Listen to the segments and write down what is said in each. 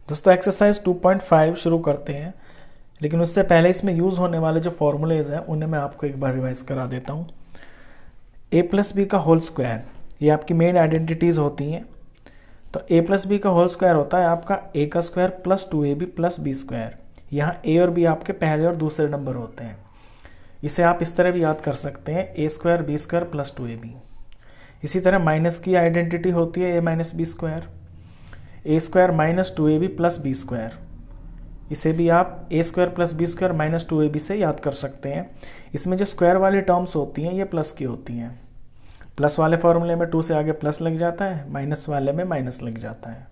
दोस्तों एक्सरसाइज 2.5 शुरू करते हैं, लेकिन उससे पहले इसमें यूज़ होने वाले जो फॉर्मूलेज हैं उन्हें मैं आपको एक बार रिवाइज करा देता हूँ। a प्लस बी का होल स्क्वायर, ये आपकी मेन आइडेंटिटीज़ होती हैं। तो a प्लस बी का होल स्क्वायर होता है आपका a का square plus 2ab plus B square. यहाँ a और b आपके पहले और दूसरे नंबर होते हैं। इसे आप इस तरह भी याद कर सकते हैं, a square B square plus 2ab। इसी तरह माइनस की आइडेंटिटी होती है a minus B square, A square minus 2ab plus B square. इसे भी आप A square plus B square minus 2ab से याद कर सकते हैं। इसमें जो स्क्वायर वाली टर्म्स होती हैं ये प्लस की होती हैं। प्लस वाले फॉर्मूले में 2 से आगे प्लस लग जाता है, माइनस वाले में माइनस लग जाता है।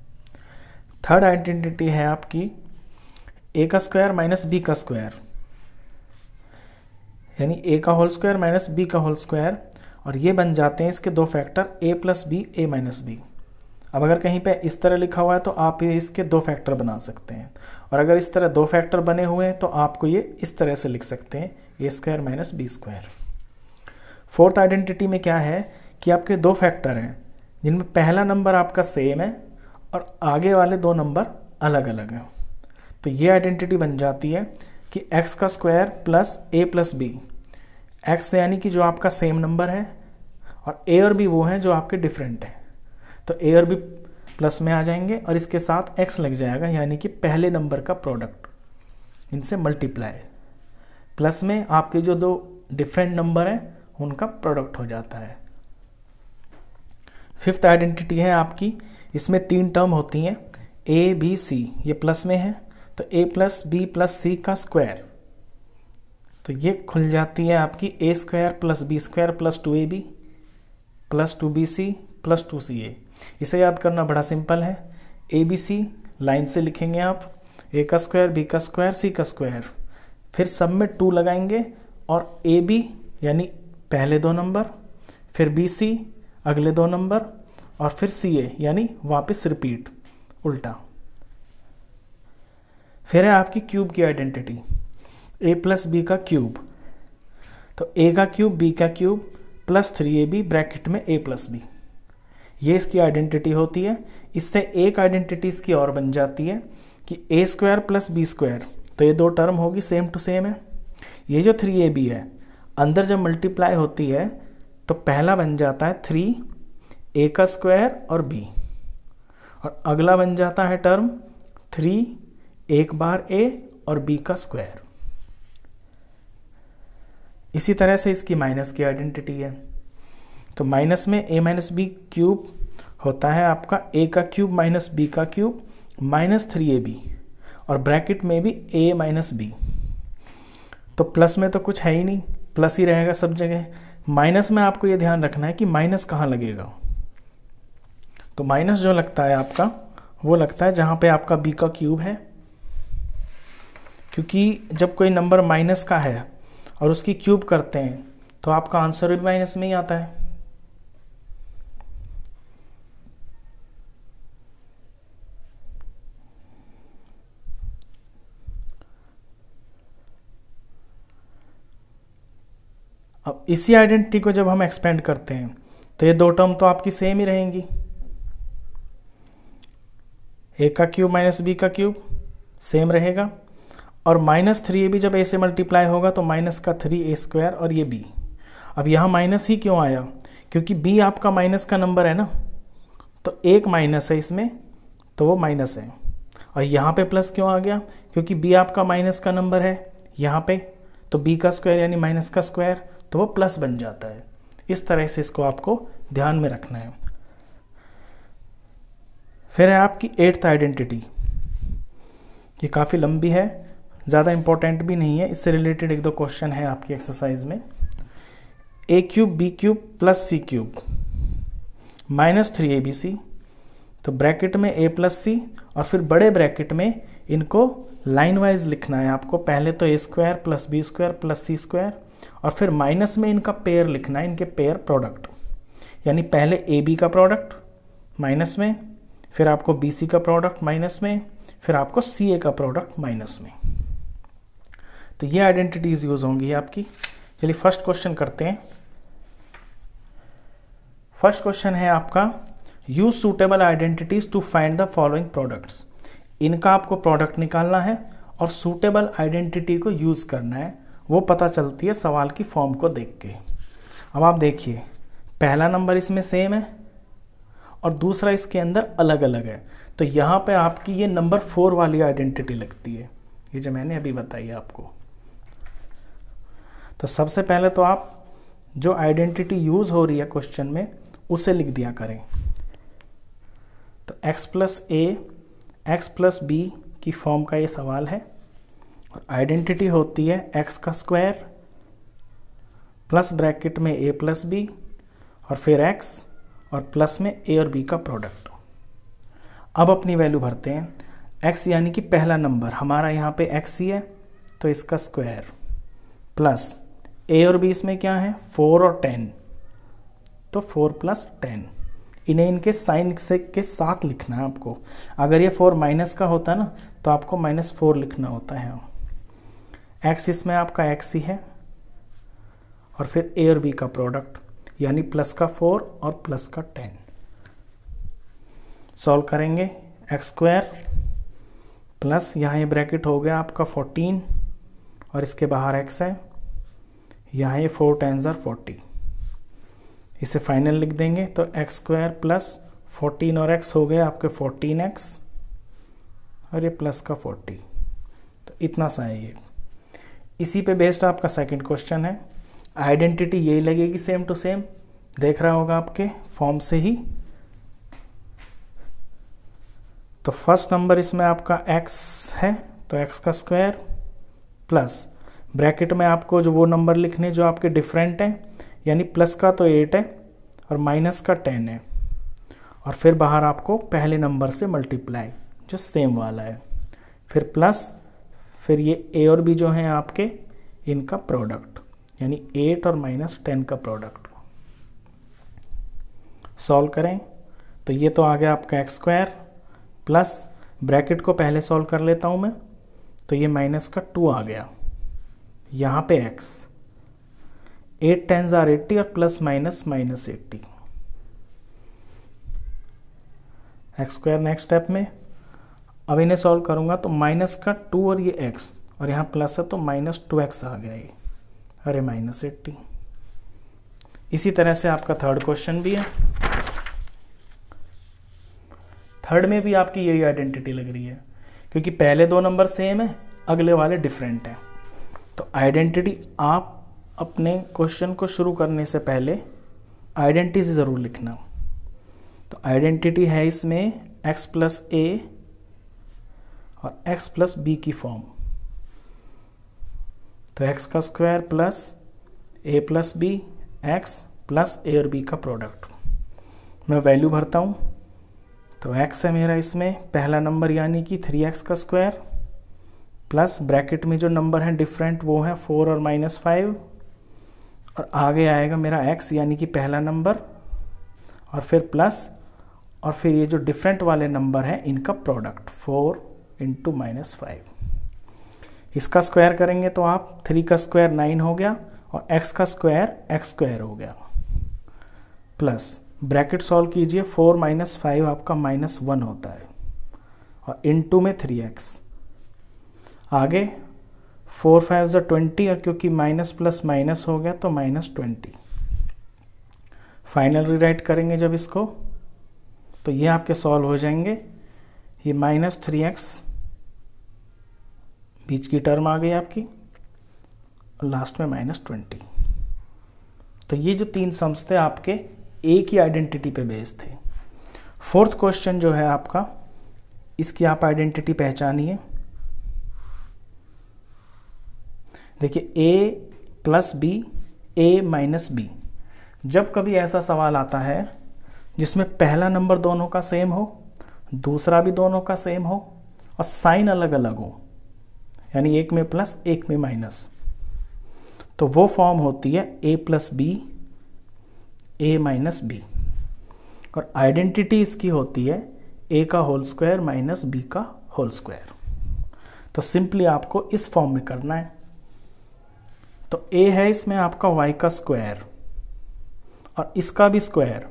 थर्ड आइडेंटिटी है आपकी ए का स्क्वायर माइनस बी का स्क्वायर, यानी ए का होल स्क्वायर माइनस बी का होल स्क्वायर, और ये बन जाते हैं इसके दो फैक्टर ए प्लस बी ए माइनस बी। अब अगर कहीं पे इस तरह लिखा हुआ है तो आप ये इसके दो फैक्टर बना सकते हैं, और अगर इस तरह दो फैक्टर बने हुए हैं तो आपको ये इस तरह से लिख सकते हैं A square minus B square. Fourth identity में क्या है कि आपके दो फैक्टर हैं जिनमें पहला नंबर आपका सेम है और आगे वाले दो नंबर अलग अलग हैं। तो ये आइडेंटिटी बन जाती है कि एक्स का स्क्वायर प्लस ए प्लस बी। एक्स यानी कि जो आपका सेम नंबर है, और ए और बी वो हैं जो आपके डिफरेंट हैं। तो ए और बी प्लस में आ जाएंगे और इसके साथ एक्स लग जाएगा, यानी कि पहले नंबर का प्रोडक्ट, इनसे मल्टीप्लाई। प्लस में आपके जो दो डिफरेंट नंबर हैं उनका प्रोडक्ट हो जाता है। फिफ्थ आइडेंटिटी है आपकी, इसमें 3 टर्म होती हैं ए बी सी, ये प्लस में है तो A plus B plus C का स्क्वायर, तो ये खुल जाती है आपकी A square plus B square plus 2ab plus 2bc plus 2ca। इसे याद करना बड़ा सिंपल है। ए बी सी लाइन से लिखेंगे आप, ए का स्क्वायर बी का स्क्वायर सी का स्क्वायर, फिर सब में 2 लगाएंगे और ए बी यानी पहले दो नंबर, फिर बी सी अगले दो नंबर, और फिर सी ए यानी वापस रिपीट उल्टा। फिर है आपकी क्यूब की आइडेंटिटी, ए प्लस बी का क्यूब, तो ए का क्यूब बी का क्यूब प्लस 3ab ब्रैकेट में ए प्लस बी, ये इसकी आइडेंटिटी होती है। इससे एक आइडेंटिटी इसकी और बन जाती है कि ए स्क्वायर प्लस बी स्क्वायर, तो ये दो टर्म होगी सेम टू सेम है। ये जो 3ab है अंदर जब मल्टीप्लाई होती है तो पहला बन जाता है 3 ए का स्क्वायर और बी, और अगला बन जाता है टर्म 3 एक बार ए और बी का स्क्वायर। इसी तरह से इसकी माइनस की आइडेंटिटी है, तो माइनस में ए माइनस बी क्यूब होता है आपका ए का क्यूब माइनस बी का क्यूब माइनस 3ab, और ब्रैकेट में भी ए माइनस बी। तो प्लस में तो कुछ है ही नहीं, प्लस ही रहेगा सब जगह। माइनस में आपको ये ध्यान रखना है कि माइनस कहाँ लगेगा। तो माइनस जो लगता है आपका वो लगता है जहाँ पे आपका बी का क्यूब है, क्योंकि जब कोई नंबर माइनस का है और उसकी क्यूब करते हैं तो आपका आंसर भी माइनस में ही आता है। अब इसी आइडेंटिटी को जब हम एक्सपेंड करते हैं तो ये दो टर्म तो आपकी सेम ही रहेंगी, ए का क्यूब माइनस बी का क्यूब सेम रहेगा, और माइनस 3ab जब ए से मल्टीप्लाई होगा तो माइनस का 3a स्क्वायर और ये b। अब यहाँ माइनस ही क्यों आया, क्योंकि b आपका माइनस का नंबर है ना, तो एक माइनस है इसमें तो वो माइनस है। और यहाँ पे प्लस क्यों आ गया, क्योंकि b आपका माइनस का नंबर है यहाँ पे, तो b का स्क्वायर यानी माइनस का स्क्वायर, तो वो प्लस बन जाता है। इस तरह से इसको आपको ध्यान में रखना है। फिर है आपकी 8th आइडेंटिटी, ये काफ़ी लंबी है, ज़्यादा इंपॉर्टेंट भी नहीं है, इससे रिलेटेड एक दो क्वेश्चन है आपकी एक्सरसाइज में। ए क्यूब बी क्यूब प्लस सी क्यूब माइनस 3abc, तो ब्रैकेट में ए प्लस सी, और फिर बड़े ब्रैकेट में इनको लाइन वाइज लिखना है आपको। पहले तो A square plus B square plus C square, और फिर माइनस में इनका पेयर लिखना है, इनके पेयर प्रोडक्ट, यानी पहले ए बी का प्रोडक्ट माइनस में, फिर आपको बी सी का प्रोडक्ट माइनस में, फिर आपको सी ए का प्रोडक्ट माइनस में। तो ये आइडेंटिटीज यूज होंगी आपकी। चलिए फर्स्ट क्वेश्चन करते हैं। फर्स्ट क्वेश्चन है आपका, use suitable identities to find the following products. इनका आपको प्रोडक्ट निकालना है और सूटेबल आइडेंटिटी को यूज़ करना है, वो पता चलती है सवाल की फॉर्म को देख के। अब आप देखिए, पहला नंबर इसमें सेम है और दूसरा इसके अंदर अलग अलग है, तो यहाँ पे आपकी ये नंबर 4 वाली आइडेंटिटी लगती है, ये जो मैंने अभी बताई आपको। तो सबसे पहले तो आप जो आइडेंटिटी यूज़ हो रही है क्वेश्चन में उसे लिख दिया करें। तो x प्लस ए एक्स प्लस बी की फॉर्म का ये सवाल है और आइडेंटिटी होती है x का स्क्वायर प्लस ब्रैकेट में a प्लस बी और फिर x और प्लस में a और b का प्रोडक्ट। अब अपनी वैल्यू भरते हैं। x यानी कि पहला नंबर हमारा यहाँ पे x ही है, तो इसका स्क्वायर प्लस a और b इसमें क्या है 4 और 10, तो 4 प्लस 10। इन्हें इनके साइन से के साथ लिखना है आपको। अगर ये 4 माइनस का होता ना तो आपको -4 लिखना होता है। x इसमें आपका x ही है और फिर a और b का प्रोडक्ट यानी प्लस का 4 और प्लस का 10। सॉल्व करेंगे, एक्स स्क्वायर प्लस यहाँ ये ब्रैकेट हो गया आपका 14 और इसके बाहर x है, यहाँ ये 4 10s are 40। इसे फाइनल लिख देंगे तो एक्स स्क्वायर प्लस 14 और x हो गए आपके 14x और ये प्लस का 40, तो इतना सा है ये। इसी पे बेस्ड आपका सेकंड क्वेश्चन है। आइडेंटिटी यही लगेगी सेम टू सेम, देख रहा होगा आपके फॉर्म से ही। तो फर्स्ट नंबर इसमें आपका x है तो x का स्क्वायर प्लस ब्रैकेट में आपको जो वो नंबर लिखने जो आपके डिफरेंट हैं, यानी प्लस का तो 8 है और माइनस का 10 है और फिर बाहर आपको पहले नंबर से मल्टीप्लाई जो सेम वाला है, फिर प्लस फिर ये a और b जो हैं आपके इनका प्रोडक्ट यानी 8 और -10 का प्रोडक्ट। सॉल्व करें तो ये तो आ गया आपका एक्स स्क्वायर प्लस ब्रैकेट को पहले सॉल्व कर लेता हूँ मैं, तो ये माइनस का 2 आ गया, यहाँ पे x 8 10s are 80 और plus minus -80। X square next step में अब इन्हें सॉल्व करूंगा तो माइनस का 2 और ये x और यहाँ प्लस है तो -2x आ गया ये, अरे -80। इसी तरह से आपका थर्ड क्वेश्चन भी है। थर्ड में भी आपकी यही आइडेंटिटी लग रही है क्योंकि पहले दो नंबर सेम है, अगले वाले डिफरेंट हैं। तो आइडेंटिटी आप अपने क्वेश्चन को शुरू करने से पहले आइडेंटिटी ज़रूर लिखना। तो आइडेंटिटी है इसमें x प्लस ए और x प्लस बी की फॉर्म। तो x का square plus a plus B x plus A और बी का प्रोडक्ट। मैं वैल्यू भरता हूँ तो x है मेरा इसमें पहला नंबर यानी कि 3x का स्क्वायर प्लस ब्रैकेट में जो नंबर हैं डिफरेंट वो हैं 4 और -5 और आगे आएगा मेरा x यानी कि पहला नंबर और फिर प्लस और फिर ये जो डिफरेंट वाले नंबर हैं इनका प्रोडक्ट 4 × -5। इसका स्क्वायर करेंगे तो आप 3 का स्क्वायर 9 हो गया और x का स्क्वायर x स्क्वायर हो गया प्लस ब्रैकेट सॉल्व कीजिए 4 - 5 आपका -1 होता है और इनटू में 3x आगे 4 5s are 20 और क्योंकि माइनस प्लस माइनस हो गया तो -20। फाइनल रीराइट करेंगे जब इसको तो ये आपके सॉल्व हो जाएंगे। ये -3x बीच की टर्म आ गई आपकी और लास्ट में -20। तो ये जो 3 सम्स थे आपके एक ही आइडेंटिटी पे बेस्ड थे। फोर्थ क्वेश्चन जो है आपका, इसकी आप आइडेंटिटी पहचानिए। देखिए a plus b a minus b, जब कभी ऐसा सवाल आता है जिसमें पहला नंबर दोनों का सेम हो, दूसरा भी दोनों का सेम हो और साइन अलग अलग हो, यानी एक में प्लस एक में माइनस, तो वो फॉर्म होती है a plus b a minus b और आइडेंटिटी इसकी होती है a का होल स्क्वायर माइनस b का होल स्क्वायर। तो सिंपली आपको इस फॉर्म में करना है। तो a है इसमें आपका y का स्क्वायर और इसका भी स्क्वायर,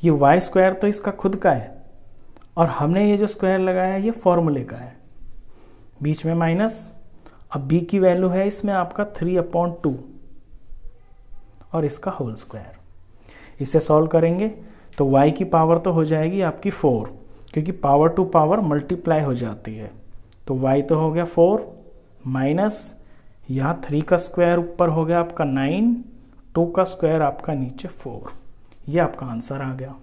ये y स्क्वायर तो इसका खुद का है और हमने ये जो स्क्वायर लगाया है ये फॉर्मूले का है, बीच में माइनस। अब b की वैल्यू है इसमें आपका 3/2 और इसका होल स्क्वायर। इसे सॉल्व करेंगे तो y की पावर तो हो जाएगी आपकी 4, क्योंकि पावर टू पावर मल्टीप्लाई हो जाती है। तो y तो हो गया 4 माइनस यहाँ 3 का स्क्वायर ऊपर हो गया आपका 9, 2 का स्क्वायर आपका नीचे 4। ये आपका आंसर आ गया।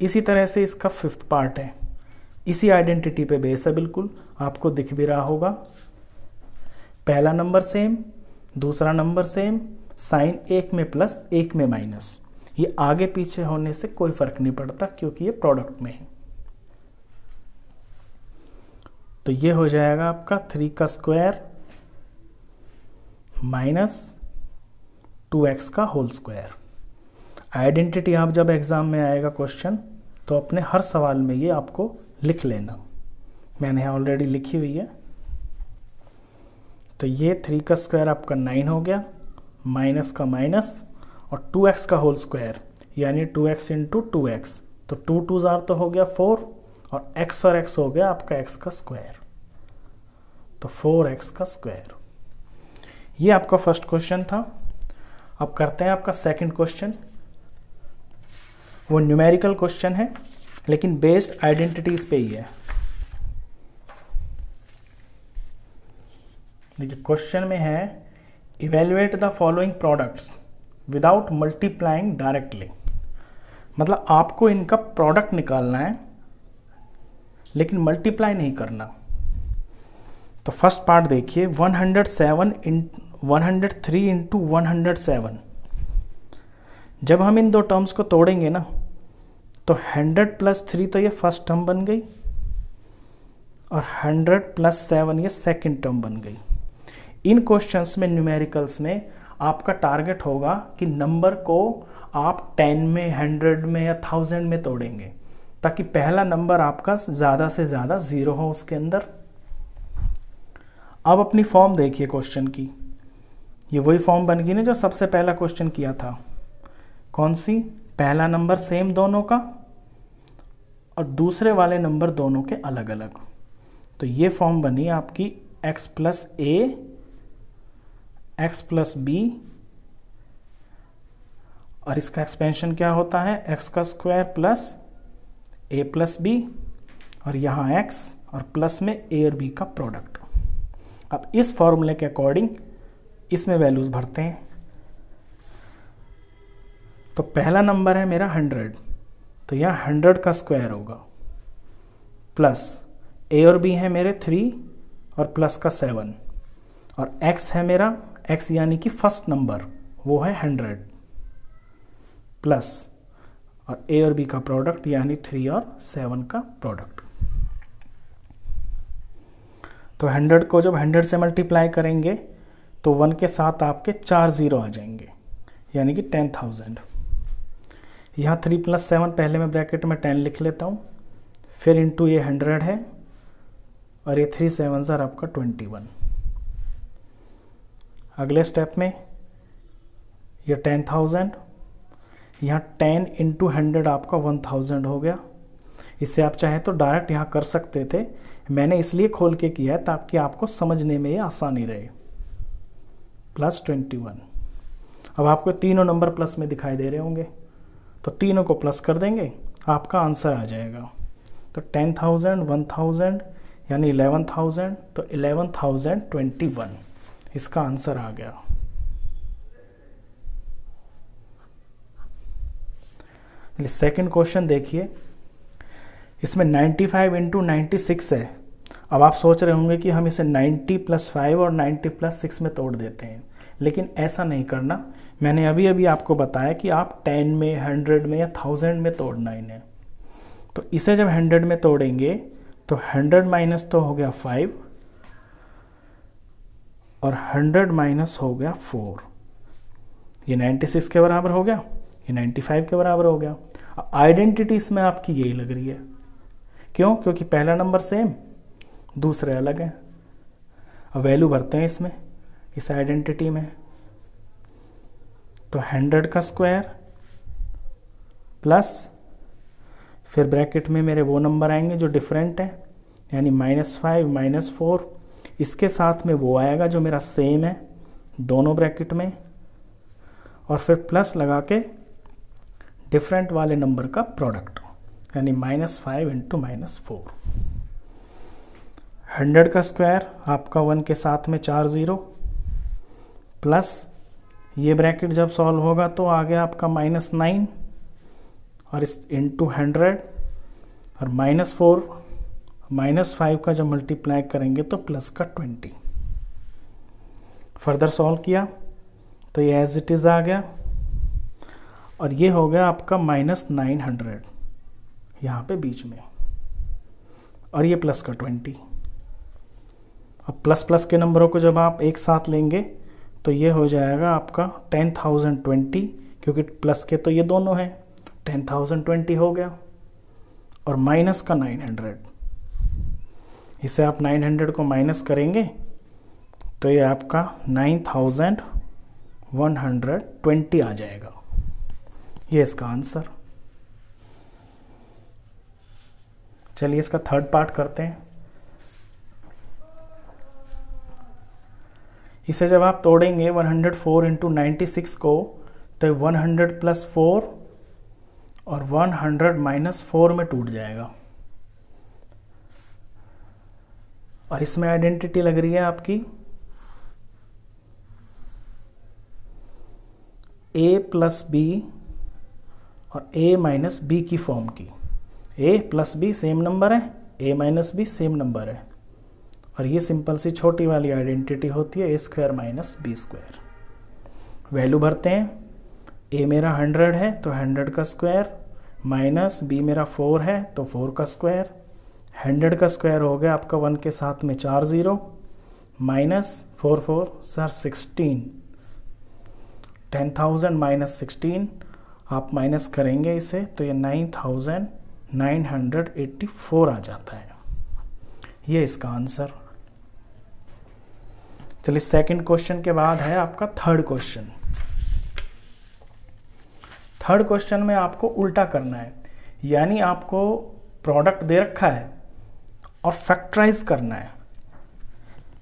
इसी तरह से इसका 5th पार्ट है, इसी आइडेंटिटी पे बेस है, बिल्कुल आपको दिख भी रहा होगा। पहला नंबर सेम, दूसरा नंबर सेम, साइन एक में प्लस एक में माइनस। ये आगे पीछे होने से कोई फर्क नहीं पड़ता क्योंकि ये प्रोडक्ट में है। तो ये हो जाएगा आपका 3 का स्क्वायर माइनस 2x का होल स्क्वायर। आइडेंटिटी आप जब एग्जाम में आएगा क्वेश्चन तो अपने हर सवाल में ये आपको लिख लेना, मैंने यहाँ ऑलरेडी लिखी हुई है। तो ये 3 का स्क्वायर आपका 9 हो गया, माइनस का माइनस और 2x का होल स्क्वायर यानी 2x इंटू 2x, तो 2 2 जार तो हो गया 4 और x हो गया आपका x का स्क्वायर, तो 4x का स्क्वायर। ये आपका फर्स्ट क्वेश्चन था। अब करते हैं आपका सेकंड क्वेश्चन। वो न्यूमेरिकल क्वेश्चन है लेकिन बेस्ड आइडेंटिटीज पे ही है। देखिए क्वेश्चन में है evaluate the following products without multiplying directly. मतलब आपको इनका प्रोडक्ट निकालना है लेकिन मल्टीप्लाई नहीं करना। तो फर्स्ट पार्ट देखिए 103 इंटू 107। जब हम इन दो टर्म्स को तोड़ेंगे ना तो 100 प्लस 3 तो ये फर्स्ट टर्म बन गई और 100 प्लस 7 ये सेकंड टर्म बन गई। इन क्वेश्चंस में न्यूमेरिकल्स में आपका टारगेट होगा कि नंबर को आप 10 में 100 में या 1000 में तोड़ेंगे ताकि पहला नंबर आपका ज़्यादा से ज़्यादा 0 हो उसके अंदर। अब अपनी फॉर्म देखिए क्वेश्चन की, ये वही फॉर्म बन गई ना जो सबसे पहला क्वेश्चन किया था। कौन सी? पहला नंबर सेम दोनों का और दूसरे वाले नंबर दोनों के अलग अलग। तो ये फॉर्म बनी आपकी x plus a x plus b और इसका एक्सपेंशन क्या होता है x का square plus a plus b और यहाँ x और प्लस में a और b का प्रोडक्ट। अब इस फॉर्मूले के अकॉर्डिंग इसमें वैल्यूज भरते हैं। तो पहला नंबर है मेरा 100, तो यहाँ 100 का स्क्वायर होगा प्लस a और b है मेरे 3 और प्लस का 7 और x है मेरा x यानी कि फर्स्ट नंबर वो है 100 प्लस और a और b का प्रोडक्ट यानी 3 और 7 का प्रोडक्ट। तो 100 को जब 100 से मल्टीप्लाई करेंगे तो 1 के साथ आपके 4 0 आ जाएंगे यानी कि 10,000। यहाँ 3 प्लस 7 पहले मैं ब्रैकेट में 10 लिख लेता हूँ, फिर इंटू ये 100 है और ये 3 7 आपका 21। अगले स्टेप में ये 10,000, यहाँ 10 इंटू 100 आपका 1000 हो गया। इससे आप चाहे तो डायरेक्ट यहाँ कर सकते थे, मैंने इसलिए खोल के किया है ताकि आपको समझने में ये आसानी रहे। प्लस 21। अब आपको तीनों नंबर प्लस में दिखाई दे रहे होंगे तो तीनों को प्लस कर देंगे, आपका आंसर आ जाएगा। तो 10,000 1000 यानी 11,000, तो 11,021 इसका आंसर आ गया। सेकंड क्वेश्चन देखिए, इसमें 95 इंटू 96 है। अब आप सोच रहे होंगे कि हम इसे 90 प्लस 5 और 90 प्लस 6 में तोड़ देते हैं, लेकिन ऐसा नहीं करना। मैंने अभी अभी आपको बताया कि आप 10 में 100 में या 1000 में तोड़ना इन्हें। तो इसे जब 100 में तोड़ेंगे तो 100 माइनस तो हो गया 5 और 100 माइनस हो गया 4, ये 96 के बराबर हो गया, ये 95 के बराबर हो गया। आइडेंटिटी इसमें आपकी यही लग रही है, क्यों? क्योंकि पहला नंबर सेम, दूसरे अलग हैं। अब वैल्यू भरते हैं इसमें, इस आइडेंटिटी में। तो 100 का स्क्वायर प्लस फिर ब्रैकेट में मेरे वो नंबर आएंगे जो डिफरेंट है, यानी -5 -4, इसके साथ में वो आएगा जो मेरा सेम है दोनों ब्रैकेट में, और फिर प्लस लगा के डिफरेंट वाले नंबर का प्रोडक्ट, यानी -5 इंटू -4। 100 का स्क्वायर आपका 1 के साथ में 4 0, प्लस ये ब्रैकेट जब सॉल्व होगा तो आ गया आपका -9, और इस इंटू 100, और -4 -5 का जब मल्टीप्लाई करेंगे तो प्लस का 20। फर्दर सॉल्व किया तो ये एज इट इज़ आ गया, और ये हो गया आपका -900 यहाँ पे बीच में, और ये प्लस का 20। अब प्लस प्लस के नंबरों को जब आप एक साथ लेंगे तो ये हो जाएगा आपका 10,020, क्योंकि प्लस के तो ये दोनों हैं, 10,020 हो गया, और माइनस का 900। इसे आप 900 को माइनस करेंगे तो ये आपका 9,120 आ जाएगा। ये इसका आंसर। चलिए इसका थर्ड पार्ट करते हैं। इसे जब आप तोड़ेंगे 104 इंटू 96 को, तो 100 प्लस 4 और 100 माइनस 4 में टूट जाएगा, और इसमें आइडेंटिटी लग रही है आपकी a प्लस बी और a माइनस बी की फॉर्म की। a plus B same number है, a minus B same number है, और ये सिंपल सी छोटी वाली आइडेंटिटी होती है a² माइनस b²। वैल्यू भरते हैं, a मेरा 100 है तो 100 का स्क्वायर, माइनस b मेरा 4 है तो 4 का स्क्वायर, 100 का स्क्वायर हो गया आपका 1 के साथ में 4 0, माइनस 4 4 सर 16, 10,000 माइनस 16, आप माइनस करेंगे इसे तो ये 9,984 आ जाता है। ये इसका आंसर। चलिए सेकंड क्वेश्चन के बाद है आपका थर्ड क्वेश्चन। थर्ड क्वेश्चन में आपको उल्टा करना है, यानी आपको प्रोडक्ट दे रखा है और फैक्टराइज करना है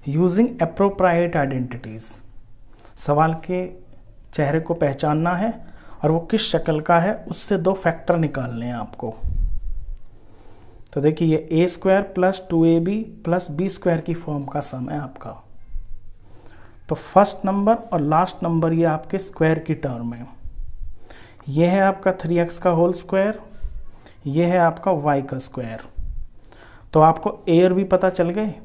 यूजिंग एप्रोप्रिएट आइडेंटिटीज। सवाल के चेहरे को पहचानना है और वो किस शक्ल का है उससे दो फैक्टर निकालने हैं आपको। तो देखिए ये a² plus 2ab plus b² की फॉर्म का सम है आपका। तो फर्स्ट नंबर और लास्ट नंबर ये आपके स्क्वायर की टर्म है। ये है आपका 3x का होल स्क्वायर, ये है आपका y का स्क्वायर। तो आपको a और b पता चल गए,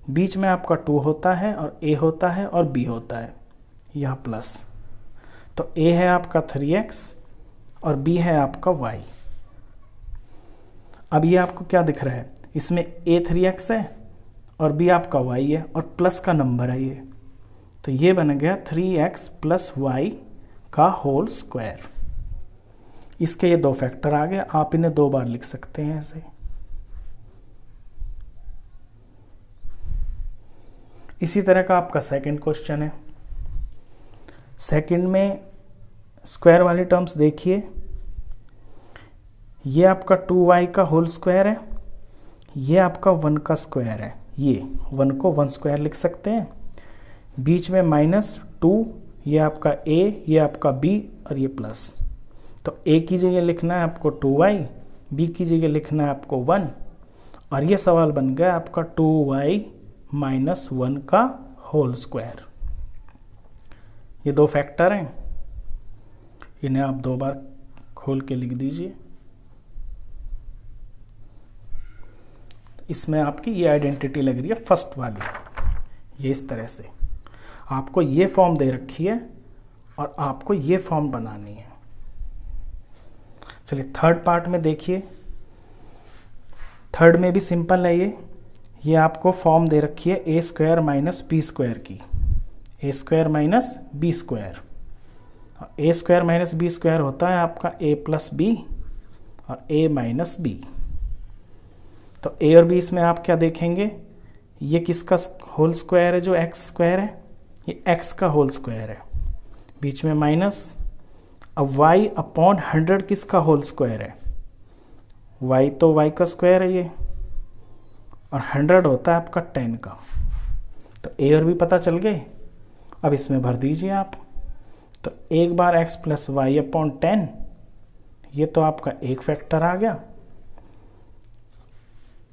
बीच में आपका 2 होता है और a होता है और b होता है, यह प्लस। तो a है आपका 3x और b है आपका y। अब ये आपको क्या दिख रहा है, इसमें a 3x है और b आपका y है और प्लस का नंबर है ये, तो ये बन गया 3x प्लस y का होल स्क्वायर। इसके ये दो फैक्टर आ गए, आप इन्हें दो बार लिख सकते हैं ऐसे। इसी तरह का आपका सेकंड क्वेश्चन है। सेकंड में स्क्वायर वाली टर्म्स देखिए, ये आपका 2y का होल स्क्वायर है, ये आपका 1 का स्क्वायर है, ये 1 को 1 स्क्वायर लिख सकते हैं, बीच में -2, ये आपका a, ये आपका b और ये प्लस। तो a की जगह लिखना है आपको 2y, b की जगह लिखना है आपको 1, और ये सवाल बन गया आपका 2y माइनस 1 का होल स्क्वायर। ये दो फैक्टर हैं, इन्हें आप दो बार खोल के लिख दीजिए। इसमें आपकी ये आइडेंटिटी लग रही है फर्स्ट वाली, ये इस तरह से आपको ये फॉर्म दे रखी है और आपको ये फॉर्म बनानी है। चलिए थर्ड पार्ट में देखिए, थर्ड में भी सिंपल है ये आपको फॉर्म दे रखी है a² माइनस b² की, a² minus b²। a² minus b² होता है आपका a प्लस b और a माइनस b। तो a और b इसमें आप क्या देखेंगे, ये किसका होल स्क्वायर है, जो x² है, ये x का होल स्क्वायर है, बीच में माइनस। अब y अपॉन 100 किसका होल स्क्वायर है, y तो y का स्क्वायर है ये, और 100 होता है आपका 10 का। तो a और b पता चल गए। अब इसमें भर दीजिए आप। तो एक बार x प्लस वाई अपॉन 10, ये तो आपका एक फैक्टर आ गया,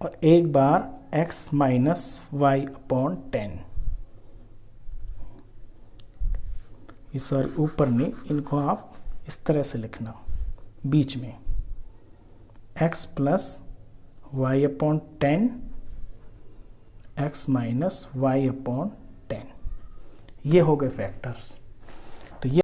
और एक बार x माइनस वाई अपॉन 10, ये सॉरी ऊपर नहीं, इनको आप इस तरह से लिखना बीच में, x plus y upon 10, x minus y upon 10, ये हो गए फैक्टर्स।